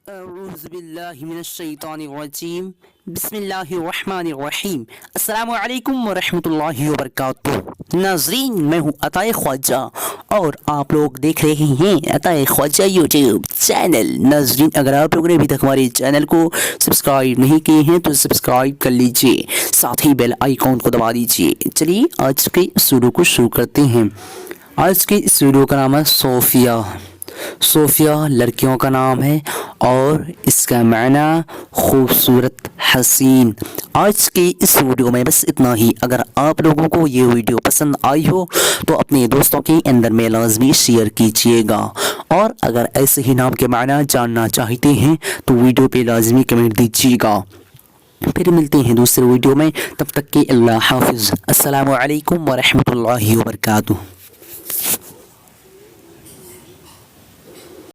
اعوذ باللہ من الشیطان الرجیم بسم اللہ الرحمن الرحیم السلام علیکم ورحمۃ اللہ وبرکاتہ۔ ناظرین، میں ہوں عطا خواجہ اور آپ لوگ دیکھ رہے ہیں عطا خواجہ یوٹیوب چینل۔ ناظرین، اگر آپ لوگوں نے ابھی تک ہمارے چینل کو سبسکرائب نہیں کیے ہیں تو سبسکرائب کر لیجئے، ساتھ ہی بیل آئیکن کو دبا دیجئے۔ چلیے آج کے اس ویڈیو کو شروع کرتے ہیں۔ آج کے اس ویڈیو کا نام ہے صوفیہ۔ صوفیہ لڑکیوں کا نام ہے اور اس کا معنی خوبصورت، حسین۔ آج کے اس ویڈیو میں بس اتنا ہی۔ اگر آپ لوگوں کو یہ ویڈیو پسند آئی ہو تو اپنے دوستوں کے اندر میں لازمی شیئر کیجیے گا، اور اگر ایسے ہی نام کے معنی جاننا چاہتے ہیں تو ویڈیو پہ لازمی کمنٹ دیجیے گا۔ پھر ملتے ہیں دوسرے ویڈیو میں، تب تک کہ اللہ حافظ۔ السلام علیکم ورحمۃ اللہ وبرکاتہ۔